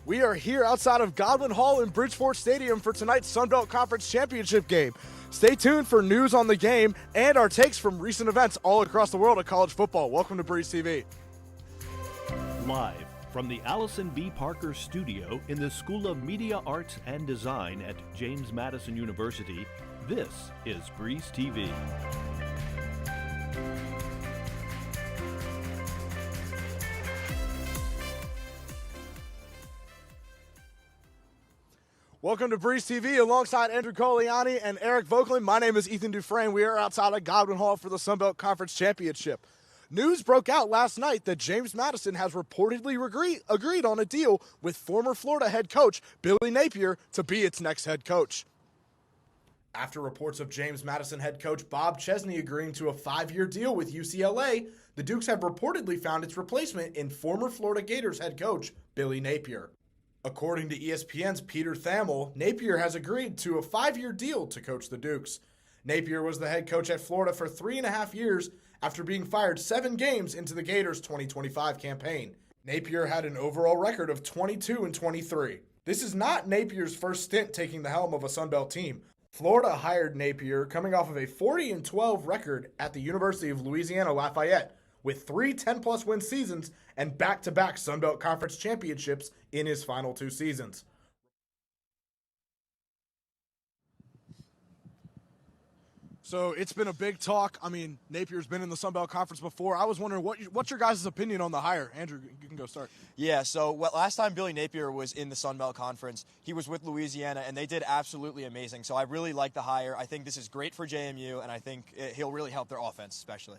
We are here outside of Godwin Hall in Bridgeport Stadium for tonight's Sun Belt Conference Championship game. Stay tuned for news on the game and our takes from recent events all across the world of college football. Welcome to Breeze TV. Live from the Allison B. Parker Studio in the School of Media Arts and Design at James Madison University, this is Breeze TV. Welcome to Breeze TV alongside Andrew Coliani and Eric Vogelin. My name is Ethan Dufresne. We are outside of Godwin Hall for the Sun Belt Conference Championship. News broke out last night that James Madison has reportedly agreed on a deal with former Florida head coach Billy Napier to be its next head coach. After reports of James Madison head coach Bob Chesney agreeing to a 5-year deal with UCLA, the Dukes have reportedly found its replacement in former Florida Gators head coach Billy Napier. According to ESPN's Peter Thamel, Napier has agreed to a 5-year deal to coach the Dukes. Napier was the head coach at Florida for 3.5 years after being fired 7 games into the Gators' 2025 campaign. Napier had an overall record of 22-23. This is not Napier's first stint taking the helm of a Sun Belt team. Florida hired Napier coming off of a 40-12 record at the University of Louisiana Lafayette, with 3 10-plus win seasons and back-to-back Sun Belt Conference championships in his final 2 seasons. So it's been a big talk. I mean, Napier's been in the Sun Belt Conference before. I was wondering, what's your guys' opinion on the hire? Andrew, you can go start. Yeah, so last time Billy Napier was in the Sun Belt Conference, he was with Louisiana, and they did absolutely amazing. So I really like the hire. I think this is great for JMU, and I think he'll really help their offense especially.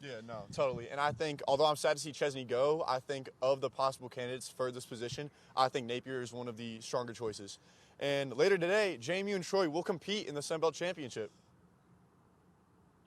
Yeah, no, totally. And I think, although I'm sad to see Chesney go, I think of the possible candidates for this position, I think Napier is one of the stronger choices. And later today, JMU and Troy will compete in the Sun Belt Championship.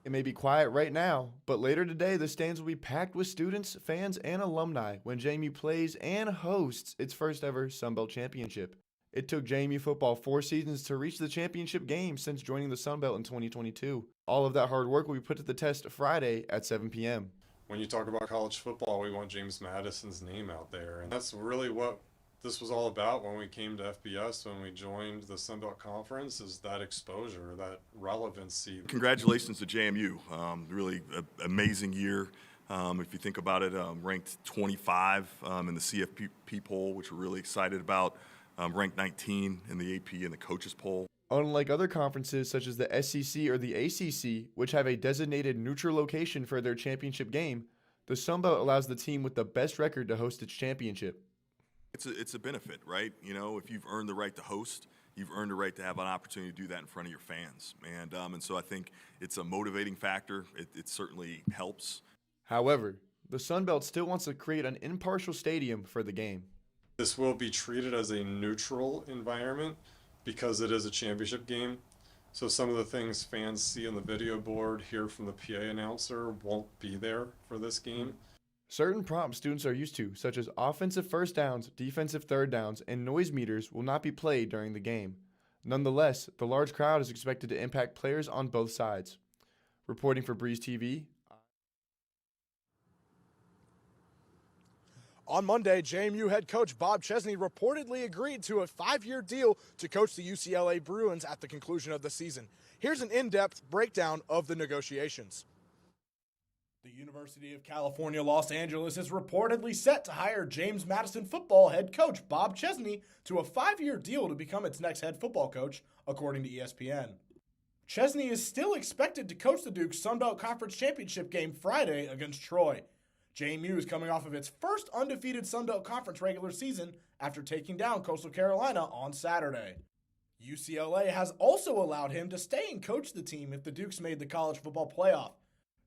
It may be quiet right now, but later today the stands will be packed with students, fans, and alumni when JMU plays and hosts its first ever Sun Belt Championship. It took JMU football 4 seasons to reach the championship game since joining the Sun Belt in 2022. All of that hard work will be put to the test Friday at 7 p.m. When you talk about college football, we want James Madison's name out there. And that's really what this was all about when we came to FBS, when we joined the Sun Belt Conference, is that exposure, that relevancy. Congratulations to JMU. Really amazing year. If you think about it, ranked 25 in the CFP poll, which we're really excited about. Ranked 19 in the AP and the coaches poll. Unlike other conferences such as the SEC or the ACC, which have a designated neutral location for their championship game, the Sun Belt allows the team with the best record to host its championship. It's a benefit, right? You know, if you've earned the right to host, you've earned the right to have an opportunity to do that in front of your fans. And so I think it's a motivating factor. It certainly helps. However, the Sun Belt still wants to create an impartial stadium for the game. This will be treated as a neutral environment because it is a championship game. So some of the things fans see on the video board, hear from the PA announcer, won't be there for this game. Certain prompts students are used to, such as offensive first downs, defensive third downs, and noise meters, will not be played during the game. Nonetheless, the large crowd is expected to impact players on both sides. Reporting for Breeze TV. On Monday, JMU head coach Bob Chesney reportedly agreed to a 5-year deal to coach the UCLA Bruins at the conclusion of the season. Here's an in-depth breakdown of the negotiations. The University of California, Los Angeles is reportedly set to hire James Madison football head coach Bob Chesney to a 5-year deal to become its next head football coach, according to ESPN. Chesney is still expected to coach the Dukes Sun Belt Conference Championship game Friday against Troy. JMU is coming off of its first undefeated Sun Belt Conference regular season after taking down Coastal Carolina on Saturday. UCLA has also allowed him to stay and coach the team if the Dukes made the college football playoff.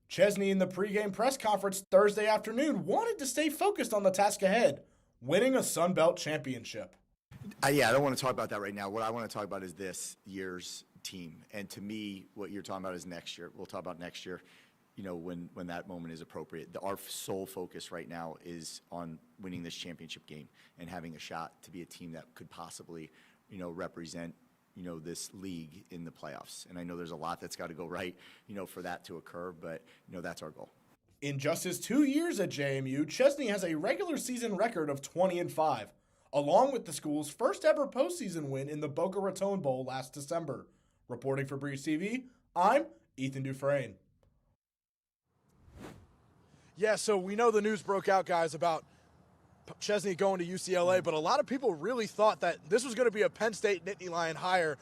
Chesney, in the pregame press conference Thursday afternoon, wanted to stay focused on the task ahead, winning a Sun Belt championship. I don't want to talk about that right now. What I want to talk about is this year's team. And to me, what you're talking about is next year. We'll talk about next year, you know, when that moment is appropriate. Our sole focus right now is on winning this championship game and having a shot to be a team that could possibly, you know, represent, you know, this league in the playoffs. And I know there's a lot that's got to go right, you know, for that to occur, but, you know, that's our goal. In just his 2 years at JMU, Chesney has a regular season record of 20-5. along with the school's first ever postseason win in the Boca Raton Bowl last December. Reporting for Breeze TV, I'm Ethan Dufresne. Yeah, so we know the news broke out, guys, about Chesney going to UCLA, but a lot of people really thought that this was going to be a Penn State Nittany Lion hire.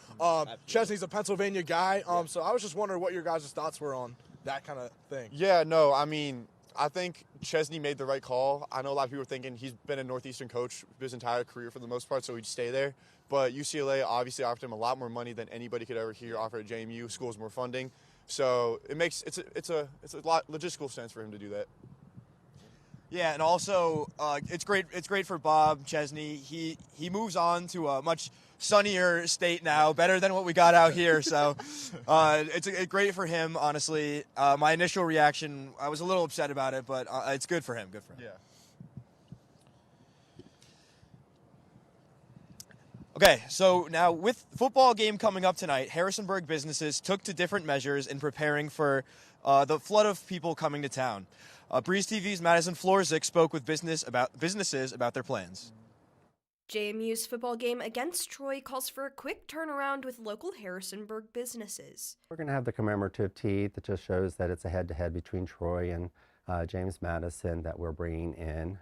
Chesney's a Pennsylvania guy, so I was just wondering what your guys' thoughts were on that kind of thing. Yeah, no, I mean, I think Chesney made the right call. I know a lot of people are thinking he's been a Northeastern coach his entire career for the most part, so he'd stay there. But UCLA obviously offered him a lot more money than anybody could ever hear offer at JMU. Schools more funding, so it's a lot logistical sense for him to do that. Yeah, and also it's great for Bob Chesney. He moves on to a much sunnier state now, better than what we got out here. So it's great for him, honestly. My initial reaction, I was a little upset about it, but it's good for him. Good for him. Yeah. Okay, so now with football game coming up tonight, Harrisonburg businesses took to different measures in preparing for the flood of people coming to town. Breeze TV's Madison Florzik spoke with businesses about their plans. JMU's football game against Troy calls for a quick turnaround with local Harrisonburg businesses. We're going to have the commemorative tee that just shows that it's a head-to-head between Troy and James Madison that we're bringing in.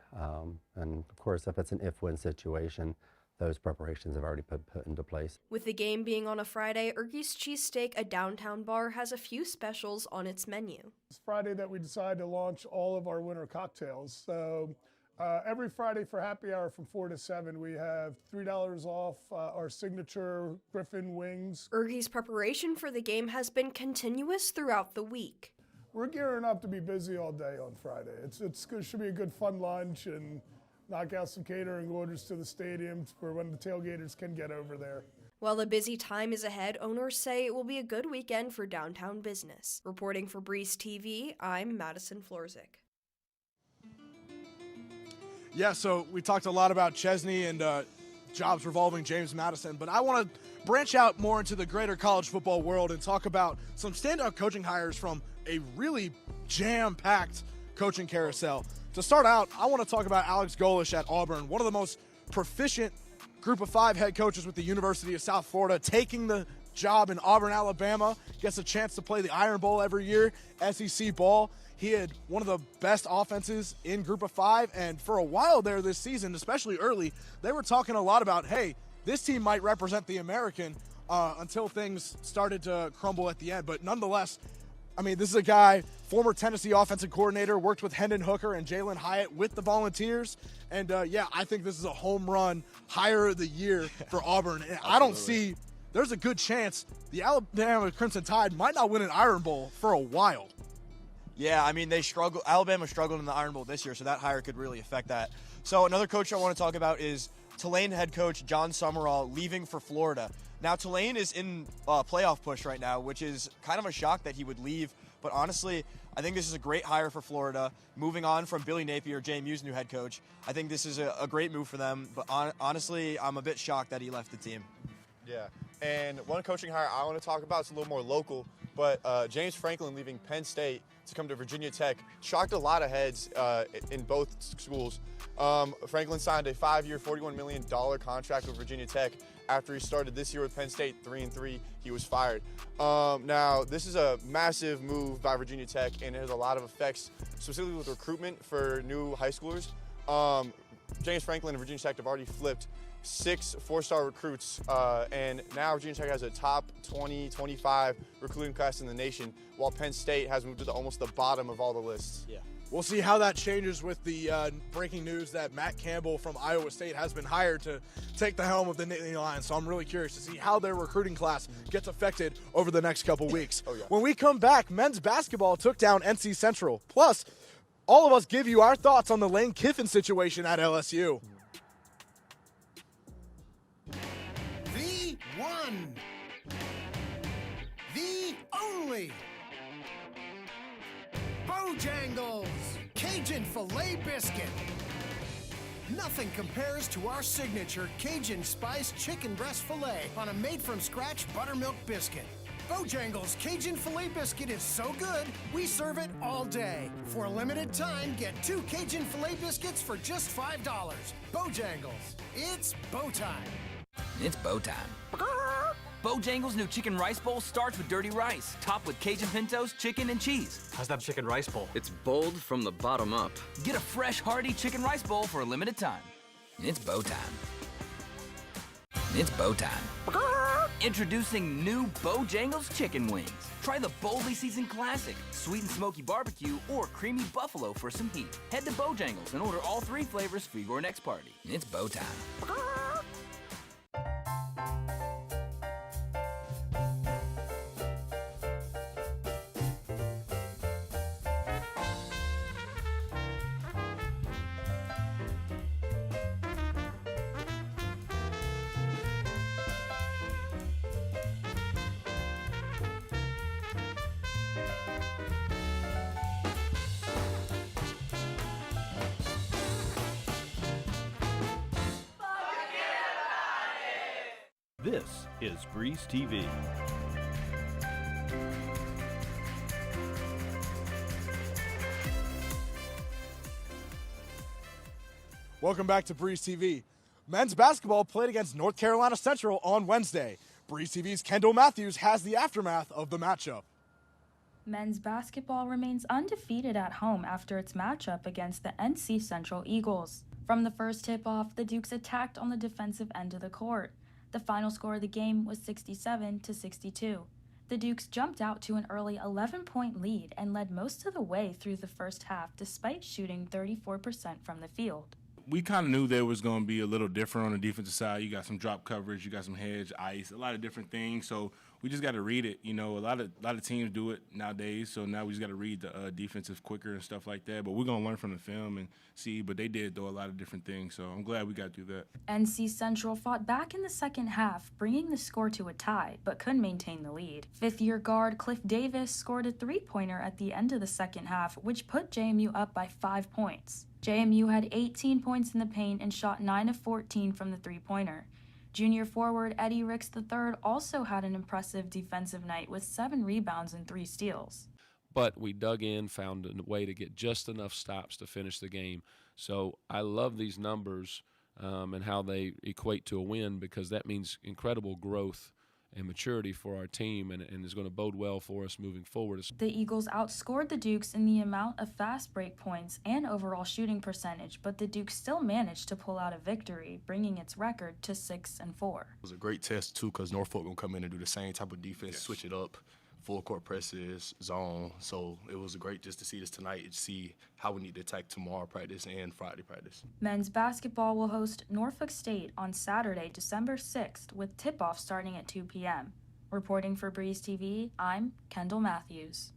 And of course, if it's an if-win situation, those preparations have already put into place. With the game being on a Friday, Ergy's Cheesesteak, a downtown bar, has a few specials on its menu. It's Friday that we decided to launch all of our winter cocktails. So every Friday for happy hour from 4 to 7, we have $3 off our signature Griffin wings. Ergy's preparation for the game has been continuous throughout the week. We're gearing up to be busy all day on Friday. It should be a good fun lunch and knock out some catering orders to the stadium for when the tailgaters can get over there. While a busy time is ahead, owners say it will be a good weekend for downtown business. Reporting for Breeze TV, I'm Madison Florzik. Yeah, so we talked a lot about Chesney and jobs revolving James Madison, but I want to branch out more into the greater college football world and talk about some standout coaching hires from a really jam-packed coaching carousel. To start out, I want to talk about Alex Golesh at Auburn, one of the most proficient Group of 5 head coaches with the University of South Florida, taking the job in Auburn, Alabama, gets a chance to play the Iron Bowl every year, SEC ball. He had one of the best offenses in Group of 5, and for a while there this season, especially early, they were talking a lot about, hey, this team might represent the American until things started to crumble at the end. But nonetheless, I mean, this is a guy, former Tennessee offensive coordinator, worked with Hendon Hooker and Jalen Hyatt with the Volunteers. And, yeah, I think this is a home run hire of the year for Auburn. And I don't see – there's a good chance the Alabama Crimson Tide might not win an Iron Bowl for a while. Yeah, I mean, Alabama struggled in the Iron Bowl this year, so that hire could really affect that. So another coach I want to talk about is Tulane head coach John Summerall leaving for Florida. Now, Tulane is in playoff push right now, which is kind of a shock that he would leave. But honestly, I think this is a great hire for Florida. Moving on from Billy Napier, JMU's new head coach, I think this is a great move for them. But honestly, I'm a bit shocked that he left the team. Yeah, and one coaching hire I want to talk about is a little more local, but James Franklin leaving Penn State to come to Virginia Tech shocked a lot of heads in both schools. Franklin signed a 5-year, $41 million contract with Virginia Tech. After he started this year with Penn State 3-3, he was fired. Now, this is a massive move by Virginia Tech, and it has a lot of effects, specifically with recruitment for new high schoolers. James Franklin and Virginia Tech have already flipped 6 4-star recruits, and now Virginia Tech has a top 20, 25 recruiting class in the nation, while Penn State has moved to almost the bottom of all the lists. Yeah. We'll see how that changes with the breaking news that Matt Campbell from Iowa State has been hired to take the helm of the Nittany Lions. So I'm really curious to see how their recruiting class gets affected over the next couple weeks. Oh, yeah. When we come back, men's basketball took down NC Central. Plus, all of us give you our thoughts on the Lane Kiffin situation at LSU. The one, the only, Bojangles Cajun Filet Biscuit. Nothing compares to our signature Cajun Spice Chicken Breast Filet on a made-from-scratch buttermilk biscuit. Bojangles Cajun Filet Biscuit is so good, we serve it all day. For a limited time, get 2 Cajun Filet Biscuits for just $5. Bojangles, it's bow time. It's bow time. Bojangles' new chicken rice bowl starts with dirty rice, topped with Cajun pintos, chicken, and cheese. How's that chicken rice bowl? It's bold from the bottom up. Get a fresh, hearty chicken rice bowl for a limited time. It's bow time. It's bow time. Introducing new Bojangles chicken wings. Try the boldly seasoned classic, sweet and smoky barbecue, or creamy buffalo for some heat. Head to Bojangles and order all 3 flavors for your next party. It's bow time. This is Breeze TV. Welcome back to Breeze TV. Men's basketball played against North Carolina Central on Wednesday. Breeze TV's Kendall Matthews has the aftermath of the matchup. Men's basketball remains undefeated at home after its matchup against the NC Central Eagles. From the first tip-off, the Dukes attacked on the defensive end of the court. The final score of the game was 67-62. The Dukes jumped out to an early 11-point lead and led most of the way through the first half despite shooting 34% from the field. We kind of knew there was going to be a little different on the defensive side. You got some drop coverage, you got some hedge, ice, a lot of different things. So we just got to read it. You know, a lot of teams do it nowadays. So now we just got to read the defensive quicker and stuff like that. But we're going to learn from the film and see. But they did do a lot of different things. So I'm glad we got through that. NC Central fought back in the second half, bringing the score to a tie, but couldn't maintain the lead. Fifth-year guard Cliff Davis scored a three-pointer at the end of the second half, which put JMU up by 5 points. JMU had 18 points in the paint and shot 9 of 14 from the three-pointer. Junior forward Eddie Ricks III also had an impressive defensive night with 7 rebounds and 3 steals. But we dug in, found a way to get just enough stops to finish the game. So I love these numbers and how they equate to a win, because that means incredible growth and maturity for our team, and is going to bode well for us moving forward. The Eagles outscored the Dukes in the amount of fast break points and overall shooting percentage, but the Dukes still managed to pull out a victory, bringing its record to 6-4. It was a great test, too, because Norfolk going to come in and do the same type of defense, switch it up, full court presses, zone. So it was great just to see this tonight and see how we need to attack tomorrow practice and Friday practice. Men's basketball will host Norfolk State on Saturday, December 6th, with tip-off starting at 2 p.m. Reporting for Breeze TV, I'm Kendall Matthews.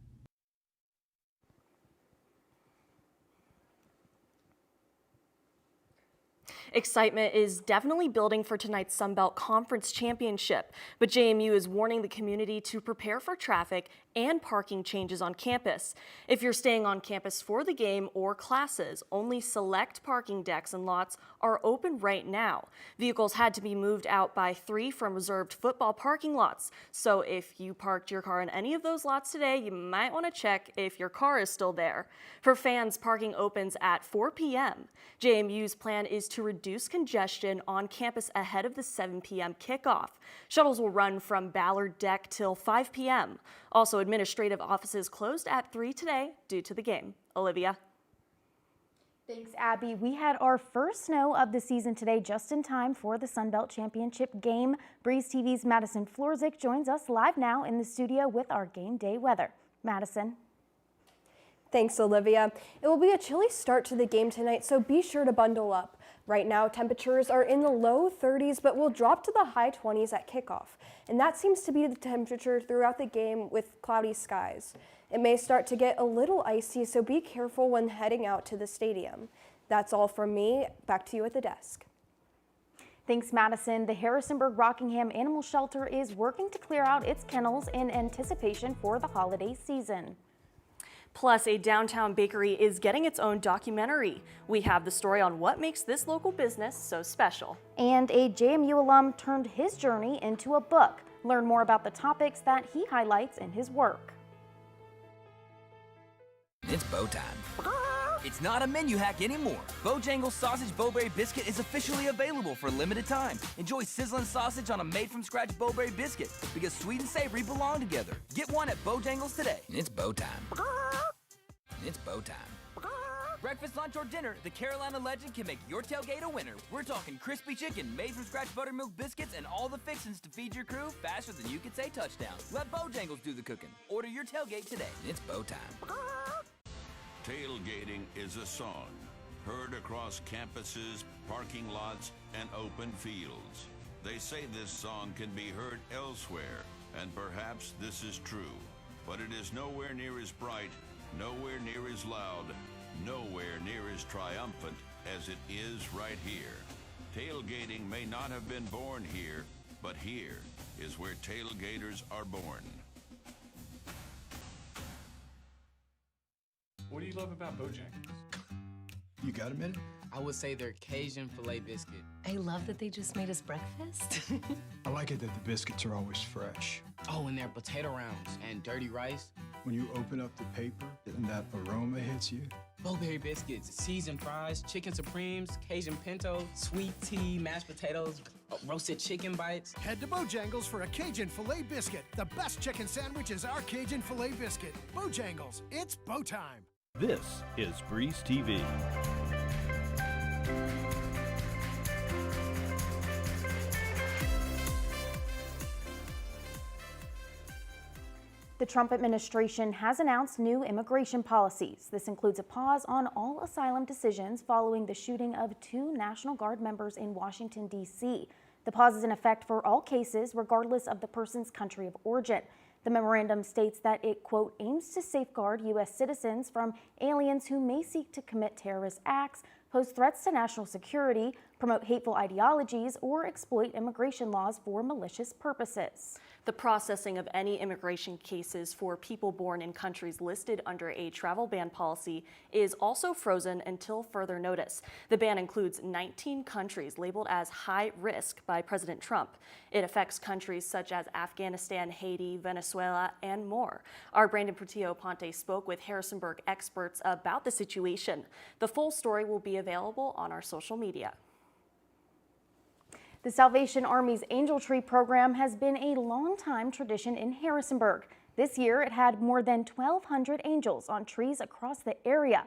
Excitement is definitely building for tonight's Sun Belt Conference Championship, but JMU is warning the community to prepare for traffic and parking changes on campus. If you're staying on campus for the game or classes, only select parking decks and lots are open right now. Vehicles had to be moved out by 3 from reserved football parking lots, so if you parked your car in any of those lots today, you might want to check if your car is still there. For fans, parking opens at 4 p.m. JMU's plan is to reduce congestion on campus ahead of the 7 p.m. kickoff. Shuttles will run from Ballard Deck till 5 p.m. Also, administrative offices closed at 3 today due to the game. Olivia. Thanks, Abby. We had our first snow of the season today, just in time for the Sun Belt Championship game. Breeze TV's Madison Florzik joins us live now in the studio with our game day weather. Madison. Thanks, Olivia. It will be a chilly start to the game tonight, so be sure to bundle up. Right now, temperatures are in the low 30s, but will drop to the high 20s at kickoff. And that seems to be the temperature throughout the game with cloudy skies. It may start to get a little icy, so be careful when heading out to the stadium. That's all from me. Back to you at the desk. Thanks, Madison. The Harrisonburg-Rockingham Animal Shelter is working to clear out its kennels in anticipation for the holiday season. Plus, a downtown bakery is getting its own documentary. We have the story on what makes this local business so special. And a JMU alum turned his journey into a book. Learn more about the topics that he highlights in his work. It's bow time. It's not a menu hack anymore. Bojangles Sausage Bowberry Biscuit is officially available for a limited time. Enjoy sizzling sausage on a made-from-scratch Bowberry Biscuit because sweet and savory belong together. Get one at Bojangles today. It's bow time. It's bow time. Breakfast, lunch, or dinner, the Carolina legend can make your tailgate a winner. We're talking crispy chicken, made-from-scratch buttermilk biscuits, and all the fixins to feed your crew faster than you can say touchdown. Let Bojangles do the cooking. Order your tailgate today. It's bow time. Tailgating is a song, heard across campuses, parking lots, and open fields. They say this song can be heard elsewhere, and perhaps this is true. But it is nowhere near as bright, nowhere near as loud, nowhere near as triumphant as it is right here. Tailgating may not have been born here, but here is where tailgaters are born. What do you love about Bojangles? You got a minute? I would say their Cajun filet biscuit. I love that they just made us breakfast. I like it that the biscuits are always fresh. Oh, and their potato rounds and dirty rice. When you open up the paper and that aroma hits you. Bowberry biscuits, seasoned fries, chicken supremes, Cajun pinto, sweet tea, mashed potatoes, roasted chicken bites. Head to Bojangles for a Cajun filet biscuit. The best chicken sandwich is our Cajun filet biscuit. Bojangles, it's bow time. This is Breeze TV. The Trump administration has announced new immigration policies. This includes a pause on all asylum decisions following the shooting of 2 National Guard members in Washington, D.C. The pause is in effect for all cases, regardless of the person's country of origin. The memorandum states that it, quote, aims to safeguard U.S. citizens from aliens who may seek to commit terrorist acts, pose threats to national security, promote hateful ideologies, or exploit immigration laws for malicious purposes. The processing of any immigration cases for people born in countries listed under a travel ban policy is also frozen until further notice. The ban includes 19 countries labeled as high risk by President Trump. It affects countries such as Afghanistan, Haiti, Venezuela, and more. Our Brandon Portillo-Ponte spoke with Harrisonburg experts about the situation. The full story will be available on our social media. The Salvation Army's Angel Tree program has been a long-time tradition in Harrisonburg. This year, it had more than 1,200 angels on trees across the area.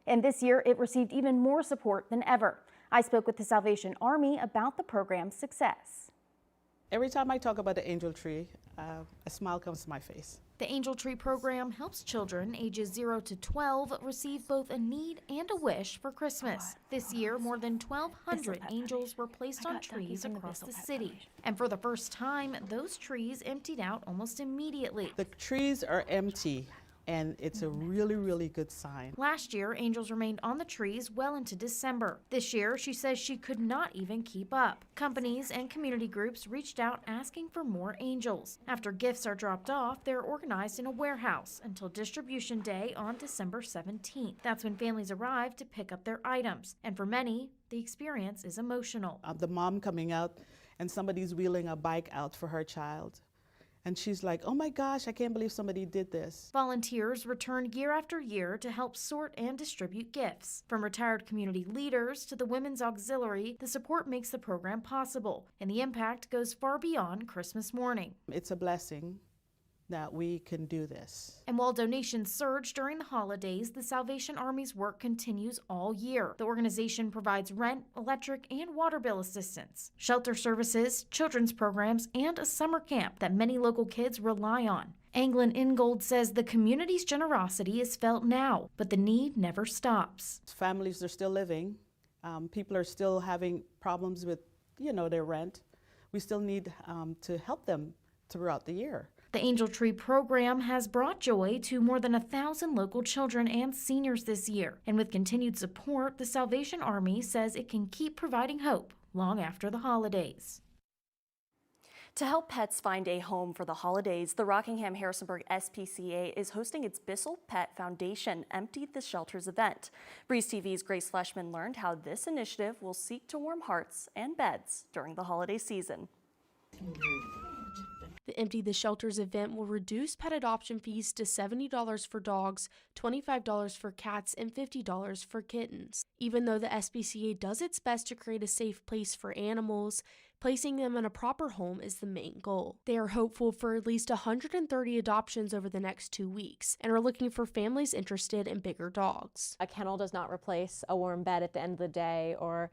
And this year, it received even more support than ever. I spoke with the Salvation Army about the program's success. Every time I talk about the Angel Tree, a smile comes to my face. The Angel Tree program helps children ages 0 to 12 receive both a need and a wish for Christmas. This year, more than 1,200 angels were placed on trees across the city. And for the first time, those trees emptied out almost immediately. The trees are empty, and it's a really, really good sign. Last year, angels remained on the trees well into December. This year, she says she could not even keep up. Companies and community groups reached out asking for more angels. After gifts are dropped off, they're organized in a warehouse until distribution day on December 17th. That's when families arrive to pick up their items. And for many, the experience is emotional. The mom coming out and somebody's wheeling a bike out for her child. And she's like, oh my gosh, I can't believe somebody did this. Volunteers return year after year to help sort and distribute gifts. From retired community leaders to the Women's Auxiliary, the support makes the program possible, and the impact goes far beyond Christmas morning. It's a blessing that we can do this. And while donations surge during the holidays, the Salvation Army's work continues all year. The organization provides rent, electric, and water bill assistance, shelter services, children's programs, and a summer camp that many local kids rely on. Anglin Ingold says the community's generosity is felt now, but the need never stops. Families are still living. People are still having problems with, their rent. We still need to help them throughout the year. The Angel Tree program has brought joy to more than 1,000 local children and seniors this year. And with continued support, the Salvation Army says it can keep providing hope long after the holidays. To help pets find a home for the holidays, the Rockingham-Harrisonburg SPCA is hosting its Bissell Pet Foundation Empty the Shelters event. Breeze TV's Grace Fleshman learned how this initiative will seek to warm hearts and beds during the holiday season. The Empty the Shelters event will reduce pet adoption fees to $70 for dogs, $25 for cats, and $50 for kittens. Even though the SPCA does its best to create a safe place for animals, placing them in a proper home is the main goal. They are hopeful for at least 130 adoptions over the next 2 weeks and are looking for families interested in bigger dogs. A kennel does not replace a warm bed at the end of the day or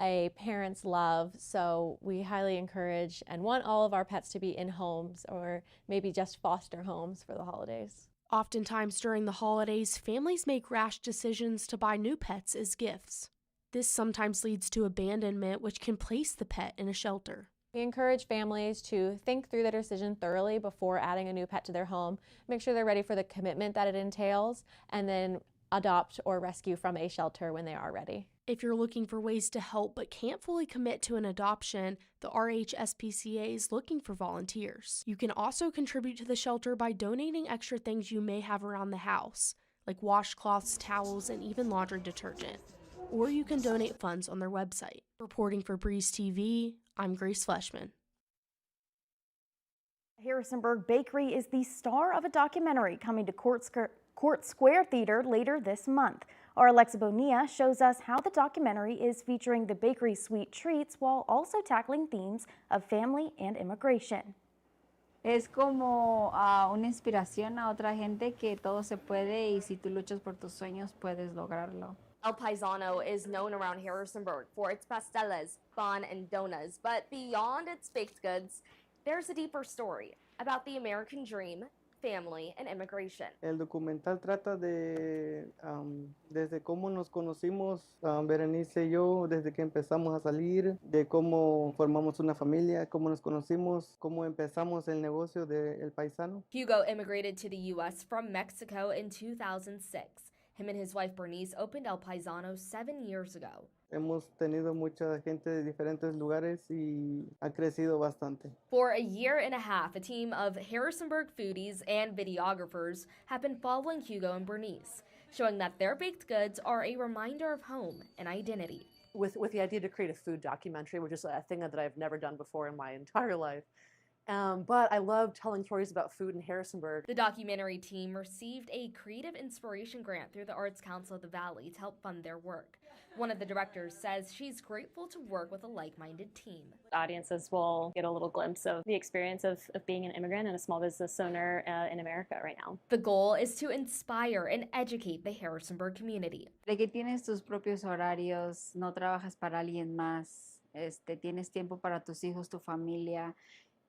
a parent's love, so we highly encourage and want all of our pets to be in homes or maybe just foster homes for the holidays. Oftentimes during the holidays, families make rash decisions to buy new pets as gifts. This sometimes leads to abandonment, which can place the pet in a shelter. We encourage families to think through their decision thoroughly before adding a new pet to their home, make sure they're ready for the commitment that it entails, and then adopt or rescue from a shelter when they are ready. If you're looking for ways to help but can't fully commit to an adoption, the RHSPCA is looking for volunteers. You can also contribute to the shelter by donating extra things you may have around the house, like washcloths, towels, and even laundry detergent. Or you can donate funds on their website. Reporting for Breeze TV, I'm Grace Fleshman. Harrisonburg Bakery is the star of a documentary coming to Court Square Theater later this month. Our Alexa Bonilla shows us how the documentary is featuring the bakery's sweet treats while also tackling themes of family and immigration. Es como una inspiración a otra gente que todo se puede y si tú luchas por tus sueños puedes lograrlo. El Paisano is known around Harrisonburg for its pasteles, pan, and donuts, but beyond its baked goods, there's a deeper story about the American dream, family, and immigration. El documental trata de desde cómo nos conocimos, Berenice y yo, desde que empezamos a salir, de cómo formamos una familia, cómo nos conocimos, cómo empezamos el negocio de El Paisano. Hugo immigrated to the U.S. from Mexico in 2006. Him and his wife Bernice opened El Paisano 7 years ago. Hemos tenido mucha gente de diferentes lugares y ha crecido bastante. For a year and a half, a team of Harrisonburg foodies and videographers have been following Hugo and Bernice, showing that their baked goods are a reminder of home and identity. With the idea to create a food documentary, which is a thing that I've never done before in my entire life. But I love telling stories about food in Harrisonburg. The documentary team received a Creative Inspiration Grant through the Arts Council of the Valley to help fund their work. One of the directors says she's grateful to work with a like-minded team. Audiences will get a little glimpse of the experience of being an immigrant and a small business owner in America right now. The goal is to inspire and educate the Harrisonburg community. De que tienes tus propios horarios, no trabajas para alguien más, tienes tiempo para tus hijos, tu familia,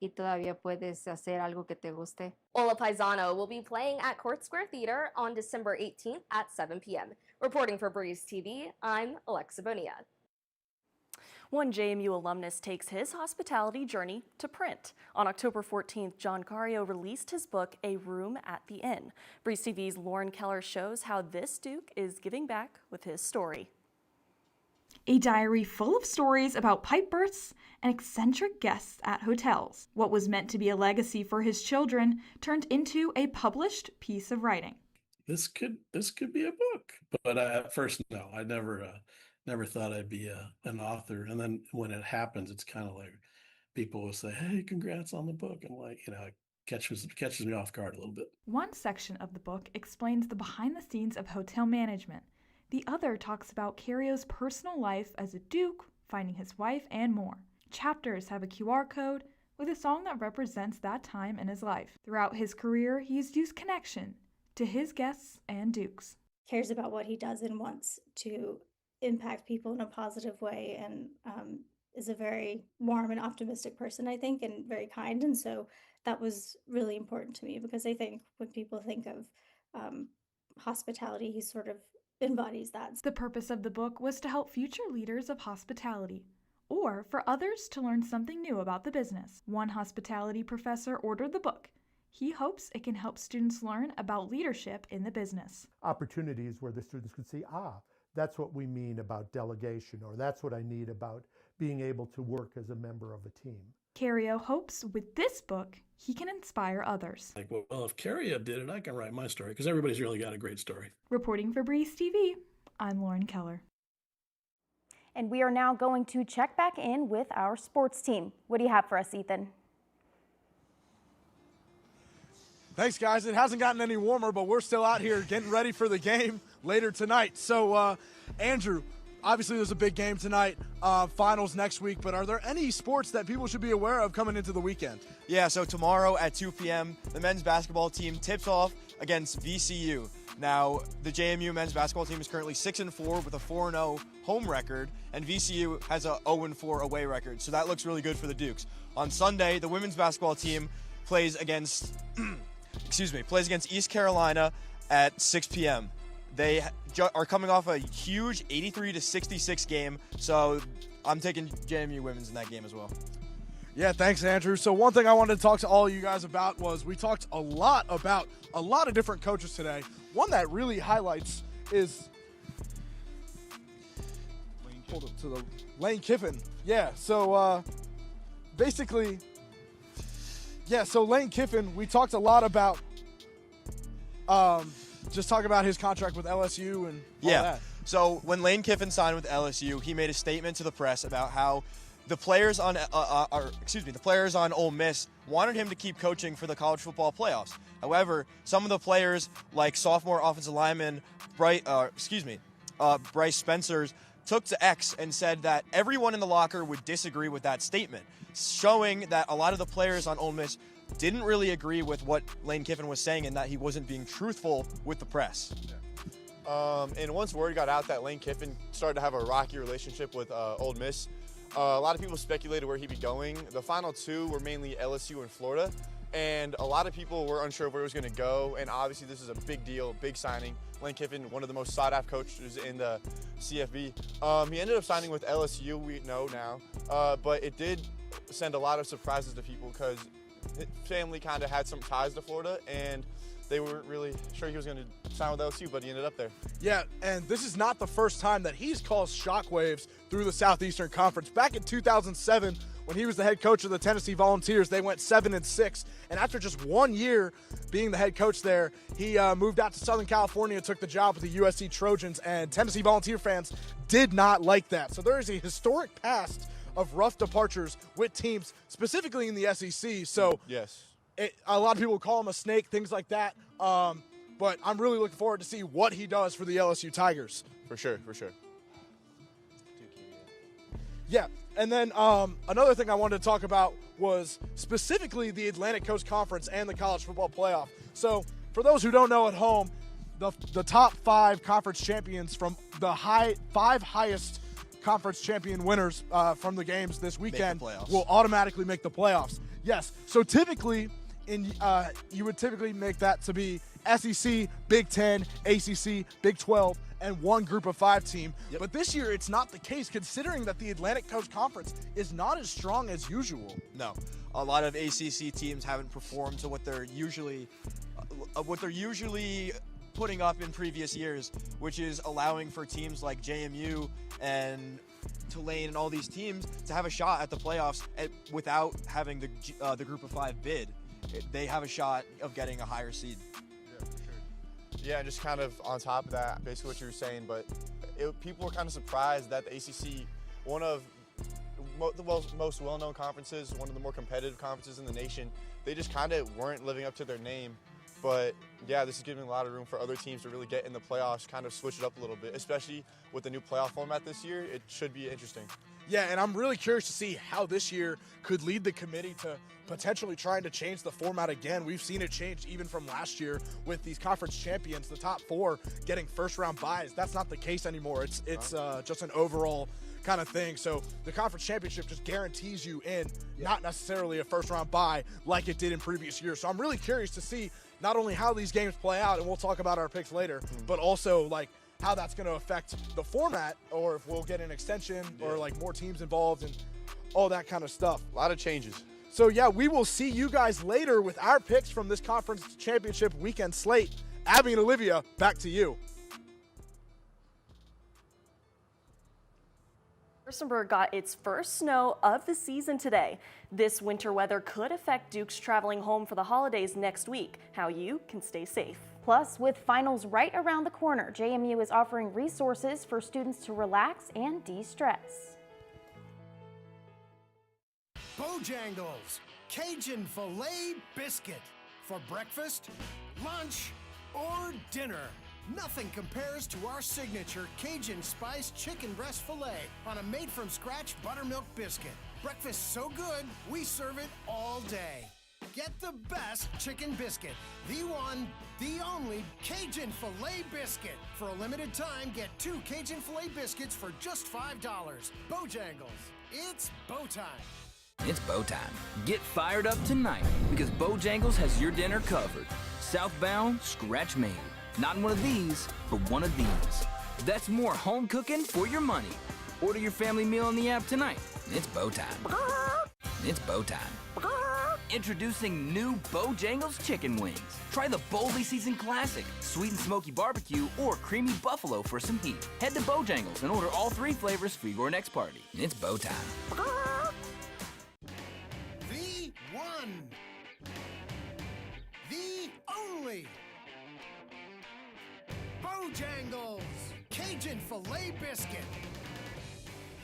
y todavía puedes hacer algo que te guste. El Paisano will be playing at Court Square Theater on December 18th at 7 p.m. Reporting for Breeze TV, I'm Alexa Bonilla. One JMU alumnus takes his hospitality journey to print. On October 14th, John Cario released his book, A Room at the Inn. Breeze TV's Lauren Keller shows how this Duke is giving back with his story. A diary full of stories about pipe bursts and eccentric guests at hotels. What was meant to be a legacy for his children turned into a published piece of writing. This could be a book, but at first, no, I never thought I'd be an author. And then when it happens, it's kind of like people will say, "Hey, congrats on the book," and it catches me off guard a little bit. One section of the book explains the behind the scenes of hotel management. The other talks about Cario's personal life as a Duke, finding his wife, and more. Chapters have a QR code with a song that represents that time in his life. Throughout his career, he's used connection to his guests and Dukes. Cares about what he does and wants to impact people in a positive way, and is a very warm and optimistic person, I think, and very kind. And so that was really important to me, because I think when people think of hospitality, he sort of embodies that. The purpose of the book was to help future leaders of hospitality, or for others to learn something new about the business. One hospitality professor ordered the book. He hopes it can help students learn about leadership in the business. Opportunities where the students could see, that's what we mean about delegation, or that's what I need about being able to work as a member of a team. Cario hopes with this book, he can inspire others. Like, well, if Cario did it, I can write my story, because everybody's really got a great story. Reporting for Breeze TV, I'm Lauren Keller. And we are now going to check back in with our sports team. What do you have for us, Ethan? Thanks, guys. It hasn't gotten any warmer, but we're still out here getting ready for the game later tonight. So, Andrew, obviously there's a big game tonight, finals next week, but are there any sports that people should be aware of coming into the weekend? Yeah, so tomorrow at 2 p.m., the men's basketball team tips off against VCU. Now, the JMU men's basketball team is currently 6-4 with a 4-0 home record, and VCU has a 0-4 away record, so that looks really good for the Dukes. On Sunday, the women's basketball team plays against East Carolina at 6 p.m. They are coming off a huge 83-66 game, so I'm taking JMU women's in that game as well. Yeah, thanks, Andrew. So one thing I wanted to talk to all of you guys about was we talked a lot about a lot of different coaches today. One that really highlights is Lane Kiffin. Yeah, so basically, so Lane Kiffin, we talked a lot about just talk about his contract with LSU and all that. So when Lane Kiffin signed with LSU, he made a statement to the press about how the players on Ole Miss wanted him to keep coaching for the college football playoffs. However, some of the players, like sophomore offensive lineman Bryce Spencer, took to X and said that everyone in the locker would disagree with that statement, showing that a lot of the players on Ole Miss didn't really agree with what Lane Kiffin was saying and that he wasn't being truthful with the press. And once word got out that Lane Kiffin started to have a rocky relationship with Ole Miss, a lot of people speculated where he'd be going. The final two were mainly LSU and Florida, and a lot of people were unsure of where he was going to go, and obviously this is a big deal, big signing. Lane Kiffin, one of the most sought-after coaches in the CFB. He ended up signing with LSU, we know now, but it did send a lot of surprises to people because his family kind of had some ties to Florida, and they weren't really sure he was going to sign with LSU, but he ended up there. Yeah, and this is not the first time that he's caused shockwaves through the Southeastern Conference. Back in 2007, when he was the head coach of the Tennessee Volunteers, they went 7-6, and after just 1 year being the head coach there, he moved out to Southern California, took the job with the USC Trojans, and Tennessee Volunteer fans did not like that. So there is a historic past of rough departures with teams, specifically in the SEC. So yes. A lot of people call him a snake, things like that. But I'm really looking forward to see what he does for the LSU Tigers. For sure. Yeah, and then another thing I wanted to talk about was specifically the Atlantic Coast Conference and the college football playoff. So for those who don't know at home, the top 5 conference champions from the five highest conference champion winners from the games this weekend will automatically make the playoffs. Yes, so typically you would typically make that to be SEC, Big Ten, ACC, Big 12, and one Group of 5 team. Yep. But this year it's not the case, considering that the Atlantic Coast Conference is not as strong as usual. No, a lot of ACC teams haven't performed to what they're usually putting up in previous years, which is allowing for teams like JMU and Tulane and all these teams to have a shot at the playoffs without having the Group of 5 bid. They have a shot of getting a higher seed. Yeah, for sure. Yeah, and just kind of on top of that, basically what you were saying, but people were kind of surprised that the ACC, one of the most well-known conferences, one of the more competitive conferences in the nation, they just kind of weren't living up to their name. But yeah, this is giving a lot of room for other teams to really get in the playoffs, kind of switch it up a little bit, especially with the new playoff format this year. It should be interesting. Yeah, and I'm really curious to see how this year could lead the committee to potentially trying to change the format again. We've seen it change even from last year with these conference champions, the top 4 getting first-round byes. That's not the case anymore. It's just an overall kind of thing. So the conference championship just guarantees you in, not necessarily a first-round bye like it did in previous years. So I'm really curious to see not only how these games play out, and we'll talk about our picks later, but also like how that's going to affect the format, or if we'll get an extension or like more teams involved and all that kind of stuff. A lot of changes. So yeah, we will see you guys later with our picks from this conference championship weekend slate. Abby and Olivia, back to you. Harrisonburg got its first snow of the season today. This winter weather could affect Dukes traveling home for the holidays next week. How you can stay safe. Plus, with finals right around the corner, JMU is offering resources for students to relax and de-stress. Bojangles, Cajun filet biscuit. For breakfast, lunch, or dinner, nothing compares to our signature Cajun Spice Chicken Breast Filet on a made-from-scratch buttermilk biscuit. Breakfast so good, we serve it all day. Get the best chicken biscuit, the one, the only Cajun Filet Biscuit. For a limited time, get 2 Cajun Filet Biscuits for just $5. Bojangles, it's bow time. It's bow time. Get fired up tonight because Bojangles has your dinner covered. Southbound, scratch made. Not one of these, but one of these. That's more home cooking for your money. Order your family meal on the app tonight. It's bow time. It's bow time. Introducing new Bojangles chicken wings. Try the boldly seasoned classic, sweet and smoky barbecue, or creamy buffalo for some heat. Head to Bojangles and order all 3 flavors for your next party. It's bow time. The one, the only Bojangles Cajun Filet Biscuit.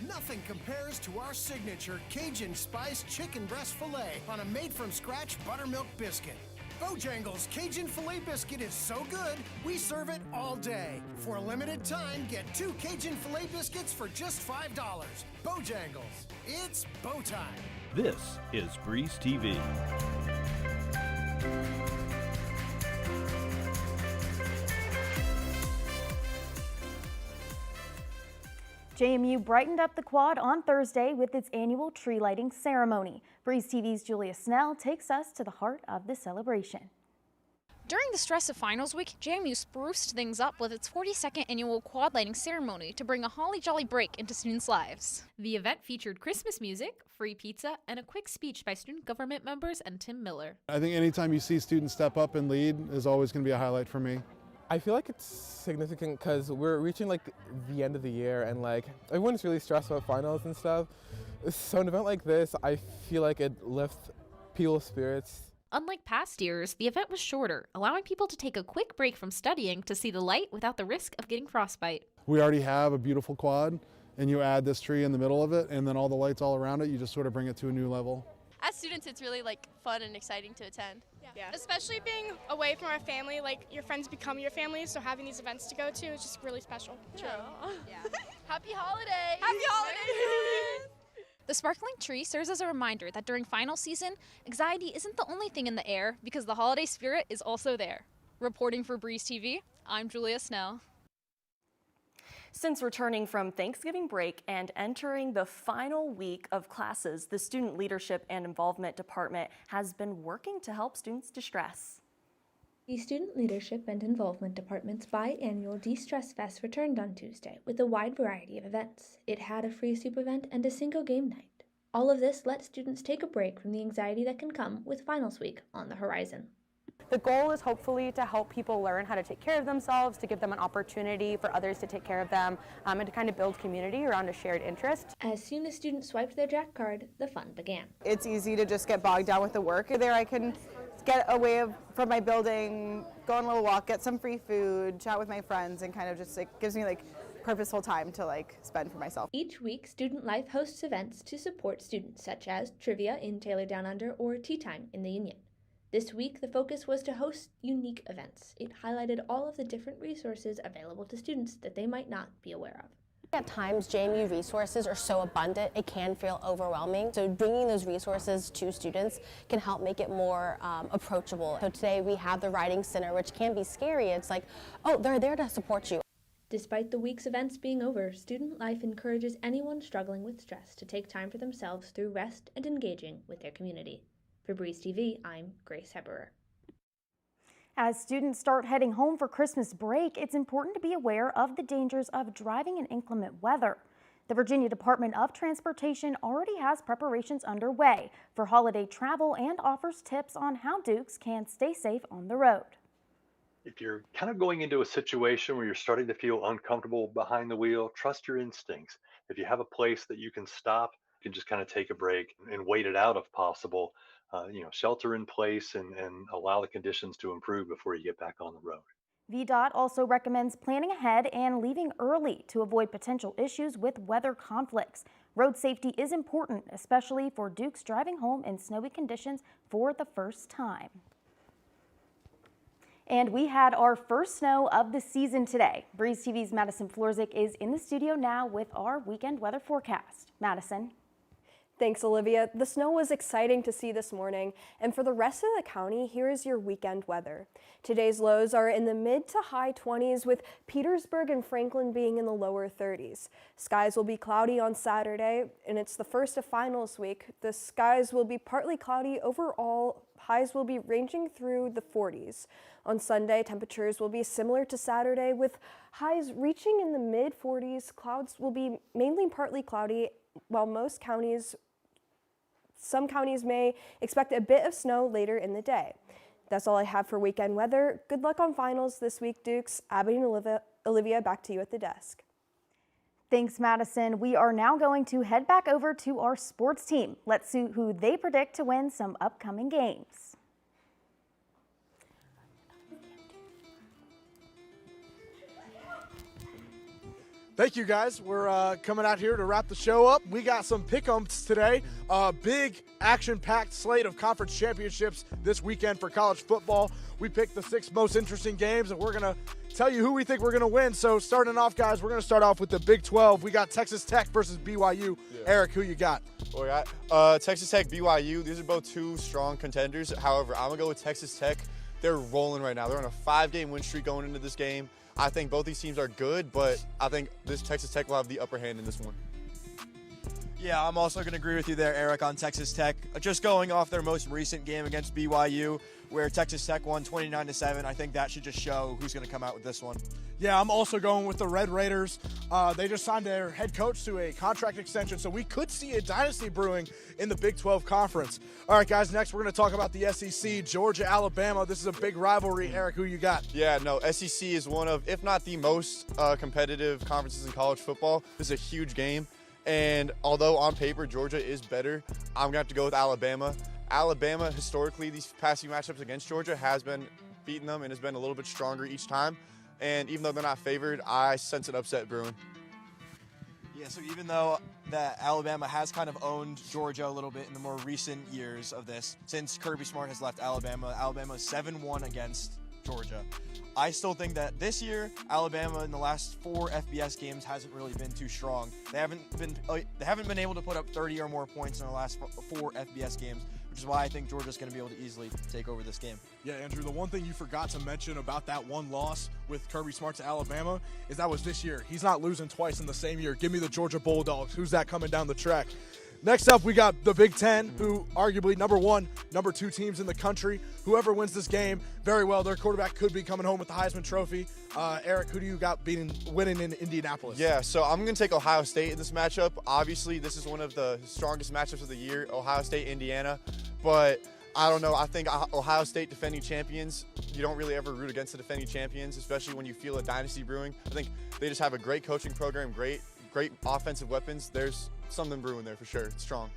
Nothing compares to our signature Cajun Spice Chicken Breast Filet on a made-from-scratch buttermilk biscuit. Bojangles Cajun Filet Biscuit is so good, we serve it all day. For a limited time, get 2 Cajun Filet Biscuits for just $5. Bojangles, it's bow time. This is Breeze TV. JMU brightened up the quad on Thursday with its annual tree lighting ceremony. Breeze TV's Julia Snell takes us to the heart of the celebration. During the stress of finals week, JMU spruced things up with its 42nd annual quad lighting ceremony to bring a holly jolly break into students' lives. The event featured Christmas music, free pizza, and a quick speech by student government members and Tim Miller. I think anytime you see students step up and lead is always going to be a highlight for me. I feel like it's significant because we're reaching like the end of the year and like everyone's really stressed about finals and stuff. So an event like this, I feel like it lifts people's spirits. Unlike past years, the event was shorter, allowing people to take a quick break from studying to see the light without the risk of getting frostbite. We already have a beautiful quad and you add this tree in the middle of it and then all the lights all around it, you just sort of bring it to a new level. As students, it's really like fun and exciting to attend. Yeah. Especially being away from our family, like your friends become your family, so having these events to go to is just really special. True. Yeah. Happy holidays! Happy holidays! The sparkling tree serves as a reminder that during final season, anxiety isn't the only thing in the air because the holiday spirit is also there. Reporting for Breeze TV, I'm Julia Snell. Since returning from Thanksgiving break and entering the final week of classes, the Student Leadership and Involvement Department has been working to help students de-stress. The Student Leadership and Involvement Department's biannual De-Stress Fest returned on Tuesday with a wide variety of events. It had a free soup event and a single game night. All of this let students take a break from the anxiety that can come with finals week on the horizon. The goal is hopefully to help people learn how to take care of themselves, to give them an opportunity for others to take care of them, and to kind of build community around a shared interest. As soon as students swiped their Jack card, the fun began. It's easy to just get bogged down with the work. There I can get away from my building, go on a little walk, get some free food, chat with my friends, and kind of just like gives me like purposeful time to like spend for myself. Each week, Student Life hosts events to support students, such as trivia in Taylor Down Under or tea time in the Union. This week, the focus was to host unique events. It highlighted all of the different resources available to students that they might not be aware of. At times, JMU resources are so abundant, it can feel overwhelming. So bringing those resources to students can help make it more approachable. So today we have the Writing Center, which can be scary. It's like, oh, they're there to support you. Despite the week's events being over, Student Life encourages anyone struggling with stress to take time for themselves through rest and engaging with their community. For Breeze TV, I'm Grace Heberer. As students start heading home for Christmas break, it's important to be aware of the dangers of driving in inclement weather. The Virginia Department of Transportation already has preparations underway for holiday travel and offers tips on how Dukes can stay safe on the road. If you're kind of going into a situation where you're starting to feel uncomfortable behind the wheel, trust your instincts. If you have a place that you can stop, you can just kind of take a break and wait it out if possible. Shelter in place and allow the conditions to improve before you get back on the road. VDOT also recommends planning ahead and leaving early to avoid potential issues with weather conflicts. Road safety is important, especially for Dukes driving home in snowy conditions for the first time. And we had our first snow of the season today. Breeze TV's Madison Florzik is in the studio now with our weekend weather forecast. Madison. Thanks, Olivia. The snow was exciting to see this morning, and for the rest of the county, here is your weekend weather. Today's lows are in the mid to high 20s, with Petersburg and Franklin being in the lower 30s. Skies will be cloudy on Saturday, and it's the first of finals week. The skies will be partly cloudy overall. Highs will be ranging through the 40s. On Sunday, temperatures will be similar to Saturday, with highs reaching in the mid 40s. Clouds will be mainly partly cloudy, while some counties may expect a bit of snow later in the day. That's all I have for weekend weather. Good luck on finals this week, Dukes. Abby and Olivia, back to you at the desk. Thanks, Madison. We are now going to head back over to our sports team. Let's see who they predict to win some upcoming games. Thank you, guys. We're coming out here to wrap the show up. We got some pick-ems today. Big action-packed slate of conference championships this weekend for college football. We picked the 6 most interesting games, and we're going to tell you who we think we're going to win. So starting off, guys, we're going to start off with the Big 12. We got Texas Tech versus BYU. Yeah. Eric, who you got? We got Texas Tech, BYU. These are both 2 strong contenders. However, I'm going to go with Texas Tech. They're rolling right now. They're on a 5-game win streak going into this game. I think both these teams are good, but I think this Texas Tech will have the upper hand in this one. Yeah, I'm also going to agree with you there, Eric, on Texas Tech. Just going off their most recent game against BYU, where Texas Tech won 29-7, I think that should just show who's going to come out with this one. Yeah, I'm also going with the Red Raiders. They just signed their head coach to a contract extension, so we could see a dynasty brewing in the Big 12 Conference. All right, guys, next we're going to talk about the SEC, Georgia, Alabama. This is a big rivalry. Eric, who you got? Yeah, no, SEC is one of, if not the most competitive conferences in college football. This is a huge game, and although on paper Georgia is better, I'm going to have to go with Alabama. Alabama, historically, these past few matchups against Georgia has been beating them and has been a little bit stronger each time. And even though they're not favored, I sense an upset brewing. Yeah, so even though that Alabama has kind of owned Georgia a little bit in the more recent years of this, since Kirby Smart has left Alabama, Alabama is 7-1 against Georgia. I still think that this year, Alabama in the last 4 FBS games hasn't really been too strong. They haven't been able to put up 30 or more points in the last 4 FBS games, which is why I think Georgia's going to be able to easily take over this game. Yeah, Andrew, the one thing you forgot to mention about that one loss with Kirby Smart to Alabama is that was this year. He's not losing twice in the same year. Give me the Georgia Bulldogs. Who's that coming down the track? Next up, we got the Big Ten, who arguably number 1, number 2 teams in the country. Whoever wins this game, very well, their quarterback could be coming home with the Heisman Trophy. Eric, who do you got winning in Indianapolis? Yeah, so I'm going to take Ohio State in this matchup. Obviously, this is one of the strongest matchups of the year, Ohio State, Indiana. But I don't know. I think Ohio State defending champions, you don't really ever root against the defending champions, especially when you feel a dynasty brewing. I think they just have a great coaching program, great offensive weapons. There's something brewing there for sure. It's strong.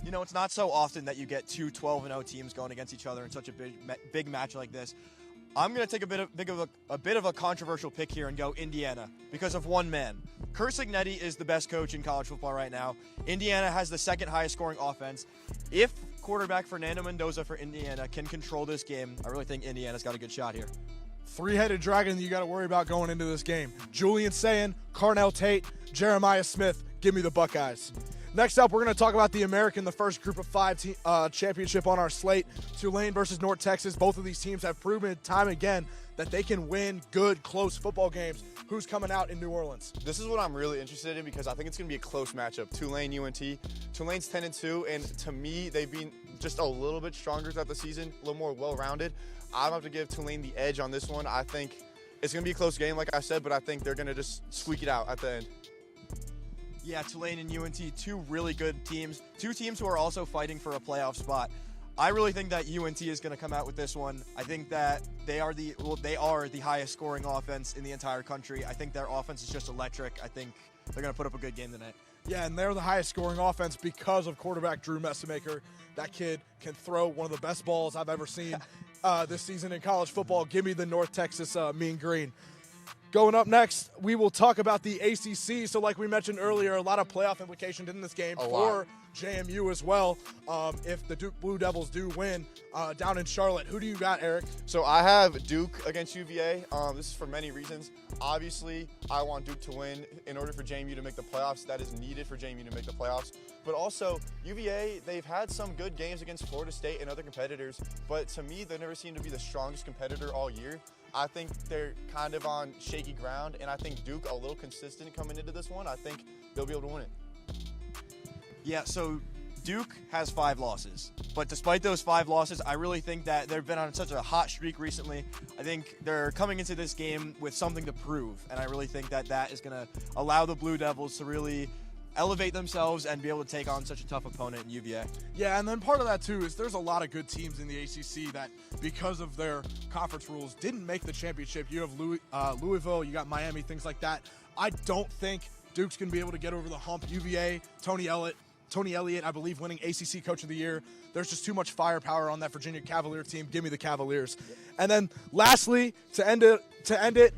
You know, it's not so often that you get 2 12-0 teams going against each other in such a big match like this. I'm going to take a bit of a controversial pick here and go Indiana because of one man. Curt Cignetti is the best coach in college football right now. Indiana has the 2nd highest scoring offense. If quarterback Fernando Mendoza for Indiana can control this game, I really think Indiana's got a good shot here. 3-headed dragon that you got to worry about going into this game. Julian Sayin, Carnell Tate, Jeremiah Smith. Give me the Buckeyes. Next up, we're going to talk about the American, the first group of 5 championship on our slate. Tulane versus North Texas. Both of these teams have proven time again that they can win good, close football games. Who's coming out in New Orleans? This is what I'm really interested in because I think it's going to be a close matchup. Tulane, UNT. Tulane's 10-2, and to me, they've been just a little bit stronger throughout the season, a little more well-rounded. I'm going to have to give Tulane the edge on this one. I think it's going to be a close game, like I said, but I think they're going to just squeak it out at the end. Yeah, Tulane and UNT, 2 really good teams. 2 teams who are also fighting for a playoff spot. I really think that UNT is going to come out with this one. I think that they are the highest scoring offense in the entire country. I think their offense is just electric. I think they're going to put up a good game tonight. Yeah, and they're the highest scoring offense because of quarterback Drew Messemaker. That kid can throw one of the best balls I've ever seen this season in college football. Give me the North Texas Mean Green. Going up next, we will talk about the ACC. So like we mentioned earlier, a lot of playoff implications in this game for JMU as well. If the Duke Blue Devils do win down in Charlotte, who do you got, Eric? So I have Duke against UVA. This is for many reasons. Obviously, I want Duke to win in order for JMU to make the playoffs. That is needed for JMU to make the playoffs. But also, UVA, they've had some good games against Florida State and other competitors, but to me, they never seem to be the strongest competitor all year. I think they're kind of on shaky ground, and I think Duke a little consistent coming into this one. I think they'll be able to win it. Yeah, so Duke has 5 losses, but despite those 5 losses, I really think that they've been on such a hot streak recently. I think they're coming into this game with something to prove, and I really think that that is going to allow the Blue Devils to really elevate themselves and be able to take on such a tough opponent in UVA. Yeah, and then part of that too is there's a lot of good teams in the ACC that, because of their conference rules, didn't make the championship. You have Louisville, you got Miami, things like that. I don't think Duke's going to be able to get over the hump. UVA, Tony Elliott, I believe, winning ACC Coach of the Year. There's just too much firepower on that Virginia Cavalier team. Give me the Cavaliers. Yep. And then lastly, to end it,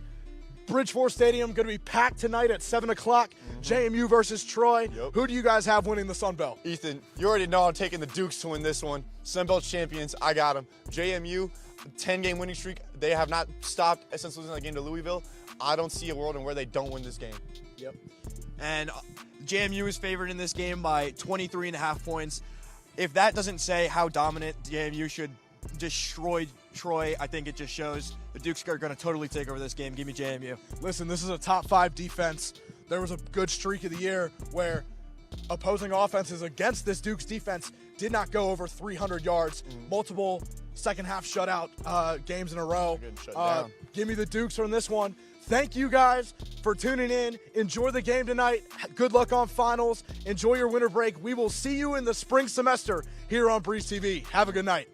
Bridgeport Stadium going to be packed tonight at 7 o'clock. JMU versus Troy. Yep. Who do you guys have winning the Sun Belt? Ethan, you already know I'm taking the Dukes to win this one. Sun Belt champions, I got them. JMU, 10-game winning streak. They have not stopped since losing that game to Louisville. I don't see a world in where they don't win this game. Yep. And JMU is favored in this game by 23.5 points. If that doesn't say how dominant JMU should destroy Troy, I think it just shows the Dukes are going to totally take over this game. Give me JMU. Listen, this is a top 5 defense. There was a good streak of the year where opposing offenses against this Dukes defense did not go over 300 yards. Multiple second-half shutout games in a row. Give me the Dukes on this one. Thank you guys for tuning in. Enjoy the game tonight. Good luck on finals. Enjoy your winter break. We will see you in the spring semester here on Breeze TV. Have a good night.